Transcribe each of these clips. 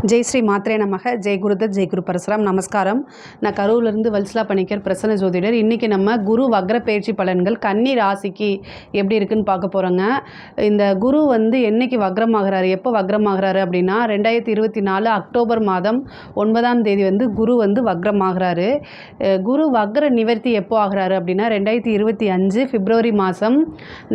ஜெய் ஸ்ரீ மாத்ரே நமக. ஜெய் குருதத், ஜெய் குரு பரசுராம். நமஸ்காரம். நான் கரூர்லேருந்து வல்சலா பணிக்கர், பிரசன்ன ஜோதிடர். இன்றைக்கி நம்ம குரு வக்ர பயிற்சி பலன்கள் கன்னி ராசிக்கு எப்படி இருக்குன்னு பார்க்க போகிறோங்க. இந்த குரு வந்து என்றைக்கு வக்ரமாகிறாரு, எப்போ வக்ரமாகிறாரு அப்படின்னா 2024 அக்டோபர் மாதம் 9ஆம் தேதி வந்து குரு வந்து வக்ரமாகிறாரு. குரு வக்ர நிவர்த்தி எப்போ ஆகிறாரு அப்படின்னா 2025 பிப்ரவரி மாதம்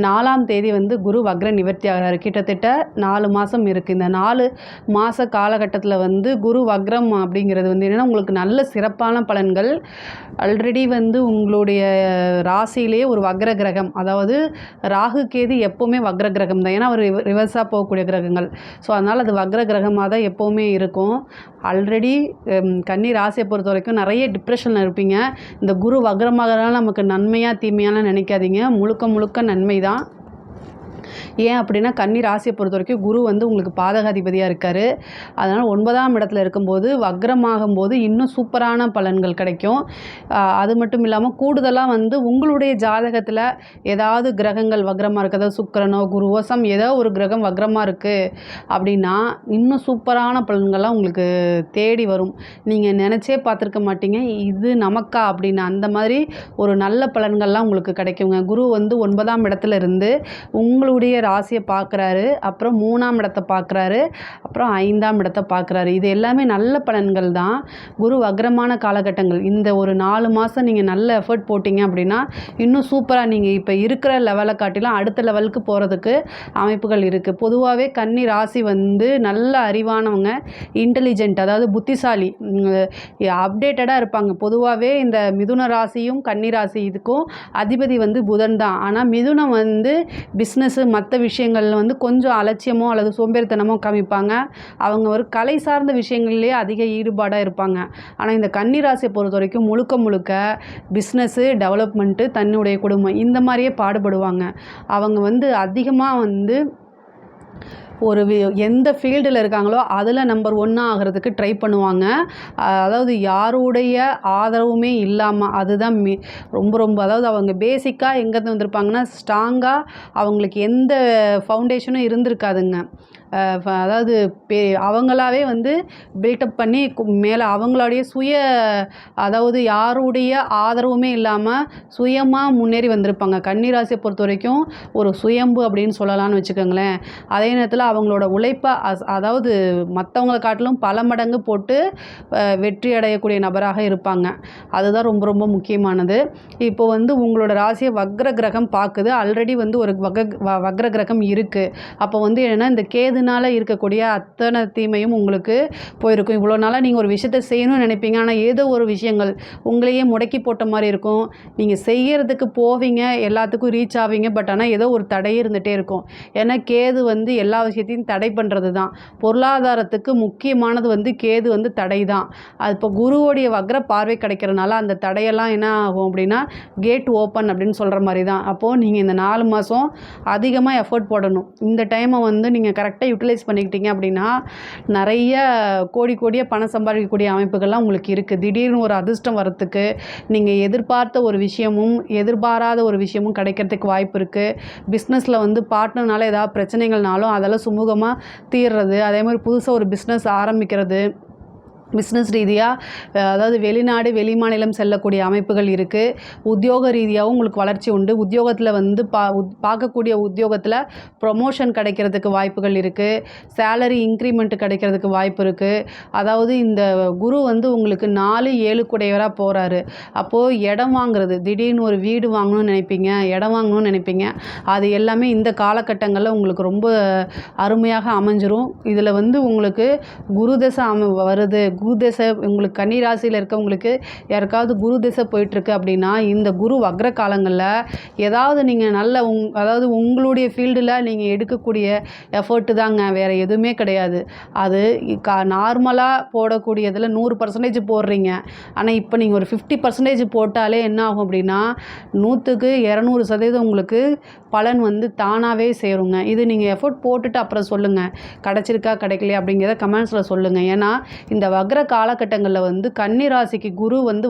4ஆம் தேதி வந்து குரு வக்ர நிவர்த்தி ஆகிறாரு. கிட்டத்தட்ட 4 மாதம் இருக்குது. இந்த 4 மாத காலகட்டத்தில் வந்து குரு வக்ரம் அப்படிங்கிறது வந்து என்னென்னா உங்களுக்கு நல்ல சிறப்பான பலன்கள். ஆல்ரெடி வந்து உங்களுடைய ராசியிலேயே ஒரு வக்ர கிரகம், அதாவது ராகு கேது எப்போவுமே வக்ர கிரகம் தான். ஏன்னா அவர் ரிவர்ஸாக போகக்கூடிய கிரகங்கள். ஸோ அதனால் அது வக்ர கிரகமாக தான் எப்போவுமே இருக்கும். ஆல்ரெடி கன்னி ராசியை பொறுத்த வரைக்கும் நிறைய டிப்ரெஷனில் இருப்பீங்க. இந்த குரு வக்ரமாகறதுனால நமக்கு நன்மையாக தீமையாலாம் நினைக்காதீங்க. முழுக்க முழுக்க நன்மை தான். ஏன் அப்படின்னா கன்னி ராசியை பொறுத்த வரைக்கும் குரு வந்து உங்களுக்கு பாதகாதிபதியாக இருக்கார். அதனால் 9ஆம் இடத்துல இருக்கும்போது வக்ரமாகும் போது இன்னும் சூப்பரான பலன்கள் கிடைக்கும். அது மட்டும் இல்லாமல் கூடுதலாக வந்து உங்களுடைய ஜாதகத்தில் ஏதாவது கிரகங்கள் வக்ரமாக இருக்குது, அதாவது சுக்கிரனோ குருவோ ஏதோ ஒரு கிரகம் வக்ரமாக இருக்குது அப்படின்னா இன்னும் சூப்பரான பலன்கள்லாம் உங்களுக்கு தேடி வரும். நீங்கள் நினச்சே பார்த்துருக்க மாட்டீங்க இது நமக்கா அப்படின்னு. அந்த மாதிரி ஒரு நல்ல பலன்கள்லாம் உங்களுக்கு கிடைக்குங்க. குரு வந்து 9ஆம் இடத்துல இருந்து உங்களுடைய ராசியை பார்க்குறாரு, அப்புறம் 3ஆம் இடத்தை பார்க்குறாரு, அப்புறம் 5ஆம் இடத்தை பார்க்குறாரு. இது எல்லாமே நல்ல பலன்கள் தான். குரு வக்ரமான காலகட்டங்கள். இந்த ஒரு 4 மாதம் நீங்கள் நல்ல எஃபர்ட் போட்டிங்க அப்படின்னா இன்னும் சூப்பராக நீங்கள் இப்போ இருக்கிற லெவலை காட்டிலாம் அடுத்த லெவலுக்கு போகிறதுக்கு அமைப்புகள் இருக்குது. பொதுவாகவே கன்னி ராசி வந்து நல்ல அறிவானவங்க, இன்டெலிஜென்ட், அதாவது புத்திசாலி, அப்டேட்டடாக இருப்பாங்க. பொதுவாகவே இந்த மிதுன ராசியும் கன்னி ராசி இதுக்கும் அதிபதி வந்து புதன் தான். ஆனால் மிதுனம் வந்து பிஸ்னஸ்ஸு மற்ற விஷயங்களில் வந்து கொஞ்சம் அலட்சியமோ அல்லது சோம்பேறித்தனமோ காமிப்பாங்க. அவங்க ஒரு கலை சார்ந்த விஷயங்கள்லேயே அதிக ஈடுபாடாக இருப்பாங்க. ஆனால் இந்த கன்னி ராசியை பொறுத்த வரைக்கும் முழுக்க முழுக்க பிஸ்னஸ்ஸு, டெவலப்மெண்ட்டு, தன்னுடைய குடும்பம் இந்த மாதிரியே பாடுபடுவாங்க. அவங்க வந்து அதிகமாக வந்து ஒரு எந்த ஃபீல்டில் இருக்காங்களோ அதில் நம்பர் 1 ஆகிறதுக்கு ட்ரை பண்ணுவாங்க. அதாவது யாருடைய ஆதரவுமே இல்லாமல், அதுதான் ரொம்ப அதாவது அவங்க பேசிக்காக எங்கேருந்து வந்திருப்பாங்கன்னா ஸ்ட்ராங்காக அவங்களுக்கு எந்த ஃபவுண்டேஷனும் இருந்திருக்காதுங்க. அதாவது அவங்களாவே வந்து பில்டப் பண்ணி மேலே அவங்களுடைய அதாவது யாருடைய ஆதரவுமே இல்லாமல் சுயமாக முன்னேறி வந்திருப்பாங்க. கன்னி ராசியை பொறுத்த வரைக்கும் ஒரு சுயம்பு அப்படின்னு சொல்லலாம்னு வச்சுக்கோங்களேன். அதே நேரத்தில் அவங்களோட உழைப்பை அதாவது மற்றவங்களை காட்டிலும் பல மடங்கு போட்டு வெற்றி அடையக்கூடிய நபராக இருப்பாங்க. அதுதான் ரொம்ப முக்கியமானது. இப்போ வந்து உங்களோட ராசியை வக்ர கிரகம் பார்க்குது. ஆல்ரெடி வந்து ஒரு வக்ர கிரகம் இருக்குது. அப்போ வந்து என்னென்னா இந்த கேதுனால இருக்கக்கூடிய அத்தனை தீமையும் உங்களுக்கு போயிருக்கும். இவ்வளோ நாளாக நீங்கள் ஒரு விஷயத்தை செய்யணும்னு நினைப்பீங்க, ஆனால் ஏதோ ஒரு விஷயங்கள் உங்களையே முடக்கி போட்ட மாதிரி இருக்கும். நீங்கள் செய்கிறதுக்கு போவீங்க, எல்லாத்துக்கும் ரீச் ஆவீங்க, பட் ஆனால் ஏதோ ஒரு தடையே இருந்துகிட்டே இருக்கும். ஏன்னா கேது வந்து எல்லா விஷயத்தையும் தடை பண்ணுறது தான். பொருளாதாரத்துக்கு முக்கியமானது வந்து கேது வந்து தடை தான். அது இப்போ குருவோடைய வக்ர பார்வை கிடைக்கிறனால அந்த தடையெல்லாம் என்ன ஆகும் அப்படின்னா கேட் ஓப்பன் அப்படின்னு சொல்கிற மாதிரி தான். அப்போது நீங்கள் இந்த 4 மாதம் அதிகமாக எஃபர்ட் போடணும். இந்த டைமை வந்து நீங்கள் கரெக்டாக யூட்டிலைஸ் பண்ணிக்கிட்டீங்க அப்படின்னா நிறைய கோடியாக பணம் சம்பாதிக்கக்கூடிய அமைப்புகள்லாம் உங்களுக்கு இருக்குது. திடீர்னு ஒரு அதிர்ஷ்டம் வரத்துக்கு, நீங்கள் எதிர்பார்த்த ஒரு விஷயமும் எதிர்பாராத ஒரு விஷயமும் கிடைக்கிறதுக்கு வாய்ப்பு இருக்குது. பிஸ்னஸில் வந்து பார்ட்னர்னால ஏதாவது பிரச்சனைகள்னாலும் அதெல்லாம் சுமூகமாக தீர்றது. அதே மாதிரி புதுசாக ஒரு பிஸ்னஸ் ஆரம்பிக்கிறது, பிஸ்னஸ் ரீதியாக அதாவது வெளிநாடு வெளிமாநிலம் செல்லக்கூடிய அமைப்புகள் இருக்குது. உத்தியோக ரீதியாகவும் உங்களுக்கு வளர்ச்சி உண்டு. உத்தியோகத்தில் வந்து பார்க்கக்கூடிய உத்தியோகத்தில் ப்ரொமோஷன் கிடைக்கிறதுக்கு வாய்ப்புகள் இருக்குது. சேலரி இன்க்ரிமெண்ட் கிடைக்கிறதுக்கு வாய்ப்பு இருக்குது. அதாவது இந்த குரு வந்து உங்களுக்கு 4-7 குடையவராக போகிறாரு. அப்போது இடம் வாங்குறது, திடீர்னு ஒரு வீடு வாங்கணும்னு நினைப்பீங்க, இடம் வாங்கணும்னு நினைப்பீங்க, அது எல்லாமே இந்த காலகட்டங்களில் உங்களுக்கு ரொம்ப அருமையாக அமைஞ்சிரும். இதில் வந்து உங்களுக்கு குரு தசை வருது, குரு திசை உங்களுக்கு கன்னி ராசியில் இருக்கவங்களுக்கு யாருக்காவது குரு திசை போயிட்டுருக்கு அப்படின்னா இந்த குரு வக்ர காலங்களில் ஏதாவது நீங்கள் நல்ல அதாவது உங்களுடைய ஃபீல்டில் நீங்கள் எடுக்கக்கூடிய எஃபர்ட்டு தாங்க, வேறு எதுவுமே கிடையாது. அது நார்மலாக போடக்கூடியதில் 100% போடுறீங்க. ஆனால் இப்போ நீங்கள் ஒரு 50% போட்டாலே என்ன ஆகும் அப்படின்னா 100க்கு 200% உங்களுக்கு பலன் வந்து தானாகவே சேருங்க. இது நீங்கள் எஃபர்ட் போட்டுட்டு அப்புறம் சொல்லுங்கள், கிடச்சிருக்கா கிடைக்கலையா அப்படிங்கிறத கமெண்ட்ஸில் சொல்லுங்கள். ஏன்னா இந்த வக்ர காலகட்டங்களில் வந்து கன்னி ராசிக்கு குரு வந்து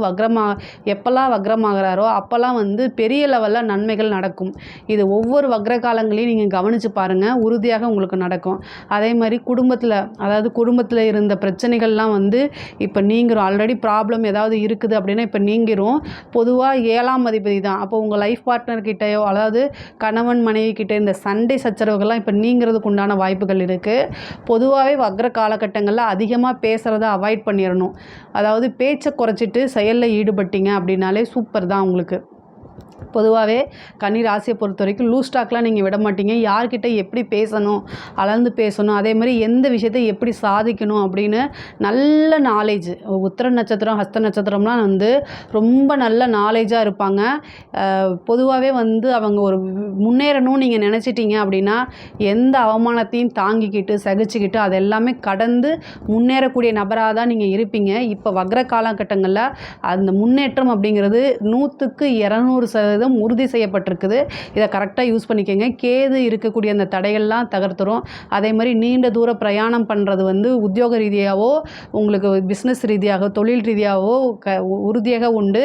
எப்போல்லாம் வக்ரமாகிறாரோ அப்போல்லாம் வந்து பெரிய லெவலில் நன்மைகள் நடக்கும். இது ஒவ்வொரு வக்ர காலங்களையும் நீங்கள் கவனித்து பாருங்கள், உறுதியாக உங்களுக்கு நடக்கும். அதே மாதிரி குடும்பத்தில் இருந்த பிரச்சனைகள்லாம் வந்து இப்போ நீங்கிரும். ஆல்ரெடி ப்ராப்ளம் ஏதாவது இருக்குது அப்படின்னா இப்போ நீங்கிரும். பொதுவாக 7ஆம் அதிபதி தான். அப்போ உங்கள் லைஃப் பார்ட்னர்கிட்டையோ அதாவது கணவன் மனைவி கிட்ட இந்த சண்டை சச்சரவுகள்லாம் இப்போ நீங்கிறதுக்கு உண்டான வாய்ப்புகள் இருக்குது. பொதுவாகவே வக்ர காலகட்டங்களில் அதிகமாக பேசுகிறத அவாய்ட் பண்ணிடணும். அதாவது பேச்சை குறைச்சிட்டு செயலில் ஈடுபட்டீங்க அப்படின்னாலே சூப்பர் தான் உங்களுக்கு. பொதுவாகவே கன்னி ராசியை பொறுத்த வரைக்கும் லூஸ் டாக்லாம் நீங்கள் விட மாட்டீங்க. யார்கிட்ட எப்படி பேசணும், அளந்து பேசணும், அதே மாதிரி எந்த விஷயத்தை எப்படி சாதிக்கணும் அப்படின்னு நல்ல நாலேஜ். உத்திர நட்சத்திரம் ஹஸ்த நட்சத்திரம்லாம் வந்து ரொம்ப நல்ல நாலேஜாக இருப்பாங்க. பொதுவாகவே வந்து அவங்க ஒரு முன்னேறணும்னு நீங்கள் நினச்சிட்டிங்க அப்படின்னா எந்த அவமானத்தையும் தாங்கிக்கிட்டு சகிச்சுக்கிட்டு அதெல்லாமே கடந்து முன்னேறக்கூடிய நபராக தான் நீங்கள் இருப்பீங்க. இப்போ வக்ர காலகட்டங்களில் அந்த முன்னேற்றம் அப்படிங்கிறது 100க்கு 200% உறுதி செய்யப்பட்டிருக்குது. இதை கரெக்டாக யூஸ் பண்ணிக்கோங்க. கேது இருக்கக்கூடிய அந்த தடைகள்லாம் தகர்த்துரும். அதே மாதிரி நீண்ட தூர பிரயாணம் பண்ணுறது வந்து உத்தியோக ரீதியாகவோ உங்களுக்கு பிஸ்னஸ் ரீதியாக தொழில் ரீதியாகவோ உறுதியாக உண்டு.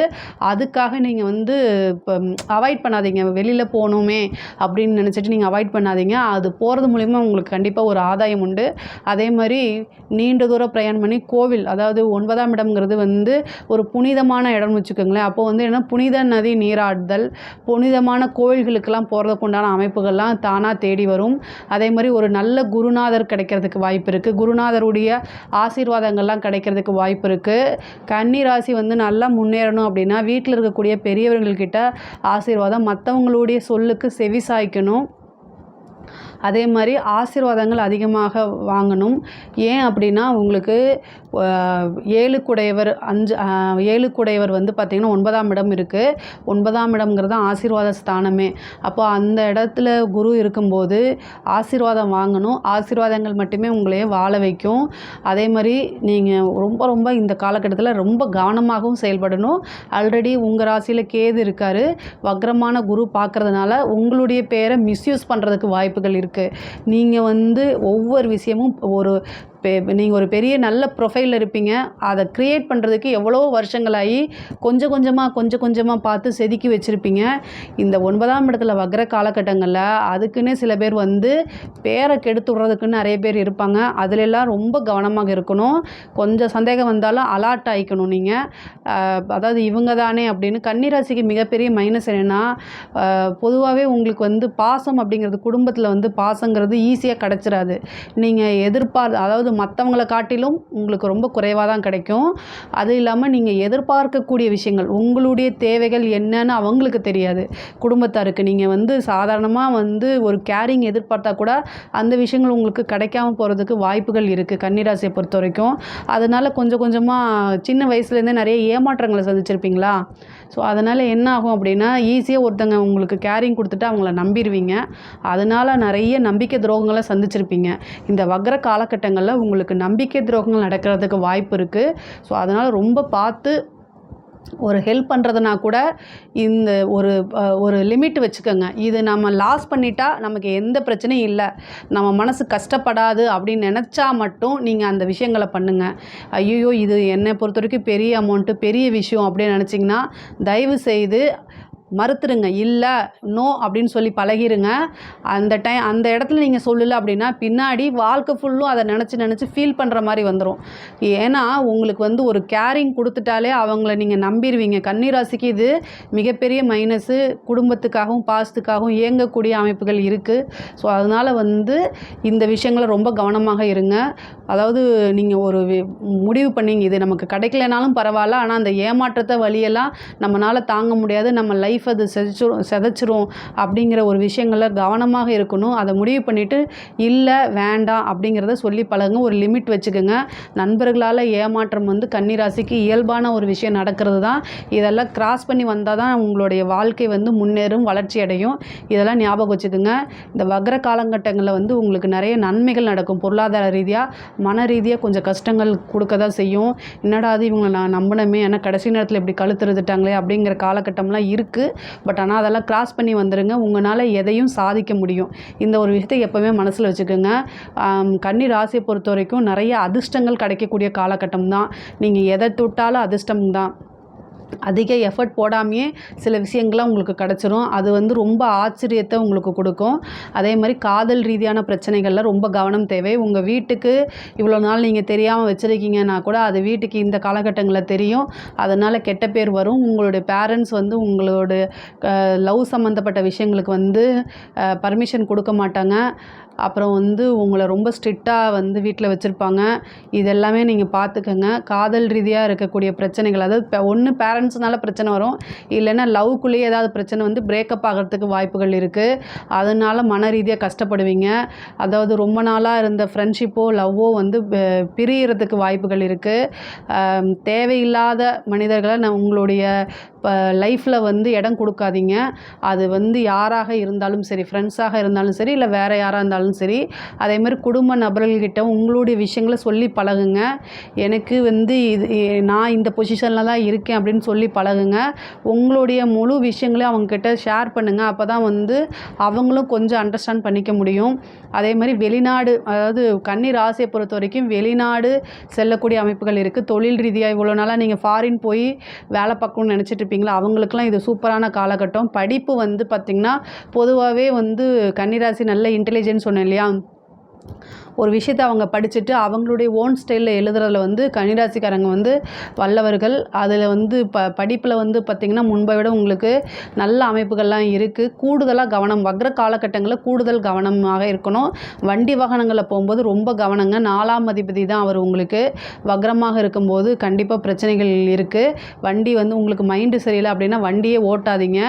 அதுக்காக நீங்கள் வந்து இப்போ அவாய்ட் பண்ணாதீங்க. வெளியில் போகணுமே அப்படின்னு நினச்சிட்டு நீங்கள் அவாய்ட் பண்ணாதீங்க. அது போகிறது மூலிமா உங்களுக்கு கண்டிப்பாக ஒரு ஆதாயம் உண்டு. அதே மாதிரி நீண்ட தூர பிரயாணம் பண்ணி கோவில், அதாவது 9ஆம் இடம்ங்கிறது வந்து ஒரு புனிதமான இடம்னு வச்சுக்கோங்களேன். அப்போ வந்து என்ன, புனித நதி நீராடுதல், புனிதமான கோயில்களுக்கெல்லாம் போகிறதுக்கு உண்டான அமைப்புகள்லாம் தானாக தேடி வரும். அதே மாதிரி ஒரு நல்ல குருநாதர் கிடைக்கிறதுக்கு வாய்ப்பு இருக்குது. குருநாதருடைய ஆசீர்வாதங்கள்லாம் கிடைக்கிறதுக்கு வாய்ப்பு இருக்குது. கன்னி ராசி வந்து நல்லா முன்னேறணும் அப்படின்னா வீட்டில் இருக்கக்கூடிய பெரியவர்கள்கிட்ட ஆசீர்வாதம், மற்றவங்களுடைய சொல்லுக்கு செவி சாய்க்கணும். அதே மாதிரி ஆசீர்வாதங்கள் அதிகமாக வாங்கணும். ஏன் அப்படின்னா உங்களுக்கு 7 குடையவர் வந்து பார்த்திங்கன்னா 9ஆம் இடம் இருக்குது. 9ஆம் இடம்ங்கிறது ஆசீர்வாத ஸ்தானமே. அப்போ அந்த இடத்துல குரு இருக்கும்போது ஆசீர்வாதம் வாங்கணும். ஆசீர்வாதங்கள் மட்டுமே உங்களையே வாழ வைக்கும். அதே மாதிரி நீங்கள் ரொம்ப ரொம்ப இந்த காலகட்டத்தில் ரொம்ப கவனமாகவும் செயல்படணும். ஆல்ரெடி உங்கள் ராசியில் கேது இருக்கார். வக்ரமான குரு பார்க்குறதுனால உங்களுடைய பேரை மிஸ்யூஸ் பண்ணுறதுக்கு வாய்ப்புகள் இருக்குது. நீங்கள் வந்து ஒவ்வொரு விஷயமும் நீங்கள் ஒரு பெரிய நல்ல ப்ரொஃபைலில் இருப்பீங்க. அதை க்ரியேட் பண்ணுறதுக்கு எவ்வளோ வருஷங்களாகி கொஞ்சம் கொஞ்சமாக பார்த்து செதுக்கி வச்சுருப்பீங்க. இந்த 9ஆம் இடத்துல வக்ர காலகட்டங்களில் அதுக்குன்னே சில பேர் வந்து பேரை கெடுத்து விட்றதுக்குன்னு நிறைய பேர் இருப்பாங்க. அதிலெல்லாம் ரொம்ப கவனமாக இருக்கணும். கொஞ்சம் சந்தேகம் வந்தாலும் அலர்ட் ஆகிக்கணும் நீங்கள். அதாவது இவங்க தானே அப்படின்னு. கன்னிராசிக்கு மிகப்பெரிய மைனஸ் என்னென்னா, பொதுவாகவே உங்களுக்கு வந்து பாசம் அப்படிங்கிறது, குடும்பத்தில் வந்து பாசங்கிறது ஈஸியாக கிடச்சிடாது. நீங்கள் அதாவது மற்றவங்களை காட்டிலும் உங்களுக்கு ரொம்ப குறைவாக தான் கிடைக்கும். அது இல்லாமல் நீங்கள் எதிர்பார்க்கக்கூடிய விஷயங்கள், உங்களுடைய தேவைகள் என்னன்னு அவங்களுக்கு தெரியாது. குடும்பத்தாருக்கு நீங்கள் வந்து சாதாரணமாக வந்து ஒரு கேரிங் எதிர்பார்த்தா கூட அந்த விஷயங்கள் உங்களுக்கு கிடைக்காம போகிறதுக்கு வாய்ப்புகள் இருக்குது கன்னிராசியை பொறுத்த வரைக்கும். அதனால் கொஞ்சமாக சின்ன வயசுலேருந்தே நிறைய ஏமாற்றங்களை சந்திச்சிருப்பீங்களா? ஸோ அதனால் என்ன ஆகும் அப்படின்னா, ஈஸியாக ஒருத்தங்க உங்களுக்கு கேரிங் கொடுத்துட்டு அவங்கள நம்பிடுவீங்க. அதனால் நிறைய நம்பிக்கை துரோகங்களை சந்திச்சிருப்பீங்க. இந்த வக்ர காலகட்டங்களில் உங்களுக்கு நம்பிக்கை துரோகங்கள் நடக்கிறதுக்கு வாய்ப்பு இருக்குது. ஸோ அதனால் ரொம்ப பார்த்து ஒரு ஹெல்ப் பண்ணுறதுனா கூட இந்த ஒரு லிமிட் வச்சுக்கோங்க. இது நம்ம லாஸ் பண்ணிட்டா நமக்கு எந்த பிரச்சனையும் இல்லை, நம்ம மனசு கஷ்டப்படாது அப்படின்னு நினச்சா மட்டும் நீங்கள் அந்த விஷயங்களை பண்ணுங்கள். ஐயோ இது என்னை பொறுத்த வரைக்கும் பெரிய அமௌண்ட்டு, பெரிய விஷயம் அப்படின்னு நினச்சிங்கன்னா தயவு செய்து மறுத்துருங்க. இல்லை, நோ அப்படின்னு சொல்லி பழகிருங்க. அந்த இடத்துல நீங்கள் சொல்லலை அப்படின்னா பின்னாடி வாழ்க்கை ஃபுல்லும் அதை நினச்சி ஃபீல் பண்ணுற மாதிரி வந்துடும். ஏன்னா உங்களுக்கு வந்து ஒரு கேரிங் கொடுத்துட்டாலே அவங்கள நீங்கள் நம்பிடுவீங்க. கன்னிராசிக்கு இது மிகப்பெரிய மைனஸு. குடும்பத்துக்காகவும் பாசத்துக்காகவும் இயங்கக்கூடிய அமைப்புகள் இருக்குது. ஸோ அதனால் வந்து இந்த விஷயங்களை ரொம்ப கவனமாக இருங்க. அதாவது நீங்கள் ஒரு முடிவு பண்ணிங்க, இது நமக்கு கிடைக்கலனாலும் பரவாயில்ல, ஆனால் அந்த ஏமாற்றத்தை வழியெல்லாம் நம்மளால் தாங்க முடியாது, நம்ம லைஃப் அது செதைச்சிரும் அப்படிங்கிற ஒரு விஷயங்களில் கவனமாக இருக்கணும். அதை முடிவு பண்ணிவிட்டு இல்லை வேண்டாம் அப்படிங்கிறத சொல்லி பழகுங்க. ஒரு லிமிட் வச்சுக்கோங்க. நண்பர்களால் ஏமாற்றம் வந்து கன்னிராசிக்கு இயல்பான ஒரு விஷயம் நடக்கிறது தான். இதெல்லாம் கிராஸ் பண்ணி வந்தால் தான் உங்களுடைய வாழ்க்கை வந்து முன்னேறும், வளர்ச்சி அடையும். இதெல்லாம் ஞாபகம் வச்சுக்கோங்க. இந்த வக்ர காலகட்டங்களில் வந்து உங்களுக்கு நிறைய நன்மைகள் நடக்கும். பொருளாதார ரீதியாக, மன ரீதியாக கொஞ்சம் கஷ்டங்கள் கொடுக்க தான் செய்யும். என்னடா அது இவங்களை நான் நம்பினமே, ஏன்னா கடைசி நேரத்தில் இப்படி கழுத்துறதுட்டாங்களே அப்படிங்கிற காலகட்டம்லாம் இருக்குது. பட் ஆனால் அதெல்லாம் கிராஸ் பண்ணி வந்துடுங்க. உங்களால் எதையும் சாதிக்க முடியும். இந்த ஒரு விஷயத்தை எப்போவுமே மனசில் வச்சுக்கோங்க. கன்னி ராசியை பொறுத்த வரைக்கும் நிறைய அதிர்ஷ்டங்கள் கிடைக்கக்கூடிய காலகட்டம் தான். நீங்கள் எதை தொட்டாலும் அதிர்ஷ்டம் தான். அதிக எஃபர்ட் போடாமையே சில விஷயங்கள்லாம் உங்களுக்கு கிடச்சிரும். அது வந்து ரொம்ப ஆச்சரியத்தை உங்களுக்கு கொடுக்கும். அதே மாதிரி காதல் ரீதியான பிரச்சனைகளில் ரொம்ப கவனம் தேவை. உங்கள் வீட்டுக்கு இவ்வளோ நாள் நீங்கள் தெரியாமல் வச்சுருக்கீங்கன்னா கூட அது வீட்டுக்கு இந்த காலகட்டங்களில் தெரியும். அதனால் கெட்ட பேர் வரும். உங்களுடைய பேரண்ட்ஸ் வந்து உங்களோட லவ் சம்மந்தப்பட்ட விஷயங்களுக்கு வந்து பர்மிஷன் கொடுக்க மாட்டாங்க. அப்புறம் வந்து உங்களை ரொம்ப ஸ்ட்ரிக்டாக வந்து வீட்டில் வச்சுருப்பாங்க. இதெல்லாமே நீங்கள் பார்த்துக்கங்க. காதல் ரீதியாக இருக்கக்கூடிய பிரச்சனைகள், அதாவது ஒன்று பேரண்ட்ஸ்னால பிரச்சனை வரும், இல்லைன்னா லவ்க்குள்ளேயே ஏதாவது பிரச்சனை வந்து பிரேக்கப் ஆகிறதுக்கு வாய்ப்புகள் இருக்குது. அதனால் மன ரீதியாக கஷ்டப்படுவீங்க. அதாவது ரொம்ப நாளாக இருந்த ஃப்ரெண்ட்ஷிப்போ லவ்வோ வந்து பிரியறதுக்கு வாய்ப்புகள் இருக்குது. தேவையில்லாத மனிதர்களை உங்களுடைய லைஃப்பில் வந்து இடம் கொடுக்காதீங்க. அது வந்து யாராக இருந்தாலும் சரி, ஃப்ரெண்ட்ஸாக இருந்தாலும் சரி, இல்லை வேறு யாராக இருந்தாலும் சரி. அதேமாதிரி குடும்ப நபர்கள்கிட்ட உங்களுடைய விஷயங்களை சொல்லி பழகுங்க. எனக்கு வந்து நான் இந்த பொசிஷனில் தான் இருக்கேன் அப்படின்னு சொல்லி பழகுங்க. உங்களுடைய முழு விஷயங்களையும் அவங்கக்கிட்ட ஷேர் பண்ணுங்கள். அப்போ தான் வந்து அவங்களும் கொஞ்சம் அண்டர்ஸ்டாண்ட் பண்ணிக்க முடியும். அதே மாதிரி வெளிநாடு, அதாவது கன்னி ராசியை பொறுத்த வரைக்கும் வெளிநாடு செல்லக்கூடிய அமைப்புகள் இருக்குது. தொழில் ரீதியாக இவ்வளோ நாளாக நீங்கள் ஃபாரின் போய் வேலை பார்க்கணும்னு நினச்சிட்டு இருப்பீங்களா, அவங்களுக்குலாம் இது சூப்பரான காலகட்டம். படிப்பு வந்து பார்த்திங்கன்னா பொதுவாகவே வந்து கன்னிராசி நல்ல இன்டெலிஜென்ஸ் சொன்னேன் இல்லையா, ஒரு விஷயத்தை அவங்க படிச்சுட்டு அவங்களுடைய ஓன் ஸ்டைலில் எழுதுறதுல வந்து கன்னிராசிக்காரங்க வந்து வல்லவர்கள். அதில் வந்து படிப்பில் வந்து பார்த்திங்கன்னா முன்பை விட உங்களுக்கு நல்ல அமைப்புகள்லாம் இருக்குது. கூடுதலாக கவனம், வக்ர காலகட்டங்களில் கூடுதல் கவனமாக இருக்கணும். வண்டி வாகனங்களில் போகும்போது ரொம்ப கவனங்க. 4ஆம் அதிபதி தான் அவர் உங்களுக்கு வக்ரமாக இருக்கும்போது கண்டிப்பாக பிரச்சனைகள் இருக்குது. வண்டி வந்து உங்களுக்கு மைண்டு சரியில்லை அப்படின்னா வண்டியே ஓட்டாதீங்க.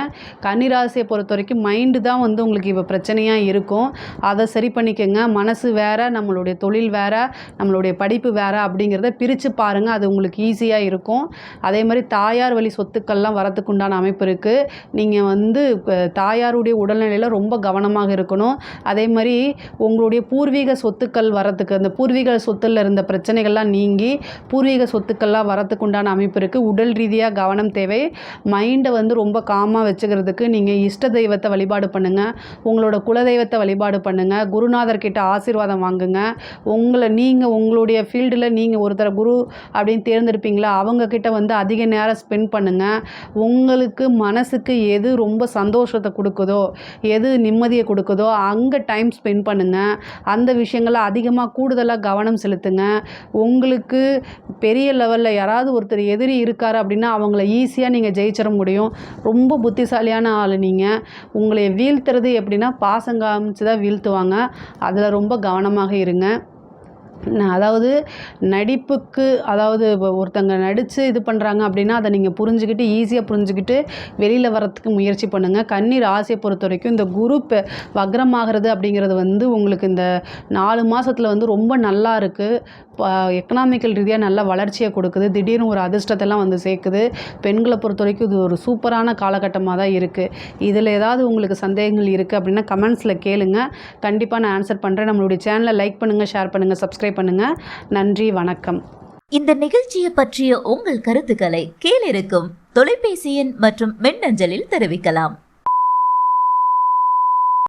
கன்னிராசியை பொறுத்த வரைக்கும் மைண்டு தான் வந்து உங்களுக்கு இப்போ பிரச்சனையாக இருக்கும். அதை சரி பண்ணிக்கங்க. மனசு வேறு, நம்மளுடைய தொழில் வேறு, நம்மளுடைய படிப்பு வேறு அப்படிங்கிறத பிரித்து பாருங்கள். அது உங்களுக்கு ஈஸியாக இருக்கும். அதே மாதிரி தாயார் வழி சொத்துக்கள்லாம் வரத்துக்கு உண்டான அமைப்பு இருக்குது. நீங்கள் வந்து தாயாருடைய உடல்நிலையில் ரொம்ப கவனமாக இருக்கணும். அதே மாதிரி உங்களுடைய பூர்வீக சொத்துக்கள் வரத்துக்கு, அந்த பூர்வீக சொத்தில் இருந்த பிரச்சனைகள்லாம் நீங்கி பூர்வீக சொத்துக்கள்லாம் வரத்துக்கு உண்டான அமைப்பு இருக்குது. உடல் ரீதியாக கவனம் தேவை. மைண்டை வந்து ரொம்ப காமாக வச்சுக்கிறதுக்கு நீங்கள் இஷ்ட தெய்வத்தை வழிபாடு பண்ணுங்கள். உங்களோட குலதெய்வத்தை வழிபாடு பண்ணுங்கள். குருநாதர்கிட்ட ஆசீர்வாதம் வாங்குங்க. நீங்கள் உங்களுடைய ஃபீல்டில் நீங்கள் ஒருத்தர் குரு அப்படின்னு தேர்ந்தெடுப்பீங்களா, அவங்கக்கிட்ட வந்து அதிக நேரம் ஸ்பெண்ட் பண்ணுங்கள். உங்களுக்கு மனசுக்கு எது ரொம்ப சந்தோஷத்தை கொடுக்குதோ, எது நிம்மதியை கொடுக்குதோ அங்கே டைம் ஸ்பெண்ட் பண்ணுங்கள். அந்த விஷயங்களை அதிகமாக கூடுதலாக கவனம் செலுத்துங்க. உங்களுக்கு பெரிய லெவலில் யாராவது ஒருத்தர் எதிரி இருக்கார் அப்படின்னா அவங்கள ஈஸியாக நீங்கள் ஜெயிச்சிட முடியும். ரொம்ப புத்திசாலியான ஆள் நீங்கள். உங்களை வீழ்த்துறது எப்படின்னா பாசம் காமிச்சு தான் வீழ்த்துவாங்க. அதில் ரொம்ப கவனமாக இருங்க. அதாவது நடிப்புக்கு, அதாவது ஒருத்தங்க நடித்து இது பண்ணுறாங்க அப்படின்னா அதை நீங்கள் புரிஞ்சுக்கிட்டு ஈஸியாக புரிஞ்சுக்கிட்டு வெளியில் வரத்துக்கு முயற்சி பண்ணுங்கள். கன்னி ராசியை பொறுத்த வரைக்கும் இந்த குரு வக்ரமாகிறது அப்படிங்கிறது வந்து உங்களுக்கு இந்த 4 மாதத்தில் வந்து ரொம்ப நல்லா இருக்குது. எக்கனாமிக்கல் ரீதியாக நல்ல வளர்ச்சியை கொடுக்குது. திடீர்னு ஒரு அதிர்ஷ்டத்தெல்லாம் வந்து சேர்க்குது. பெண்களை பொறுத்த வரைக்கும் இது ஒரு சூப்பரான காலகட்டமாக தான் இருக்குது. இதில் ஏதாவது உங்களுக்கு சந்தேகங்கள் இருக்குது அப்படின்னா கமெண்ட்ஸில் கேளுங்க. கண்டிப்பாக நான் ஆன்சர் பண்ணுறேன். நம்மளுடைய சேனலை லைக் பண்ணுங்கள், ஷேர் பண்ணுங்கள், சப்ஸ்கிரைப் பண்ணுங்கள். நன்றி, வணக்கம். இந்த நிகழ்ச்சியை பற்றிய உங்கள் கருத்துக்களை கீழிருக்கும் தொலைபேசி எண் மற்றும் மின்னஞ்சலில் தெரிவிக்கலாம்.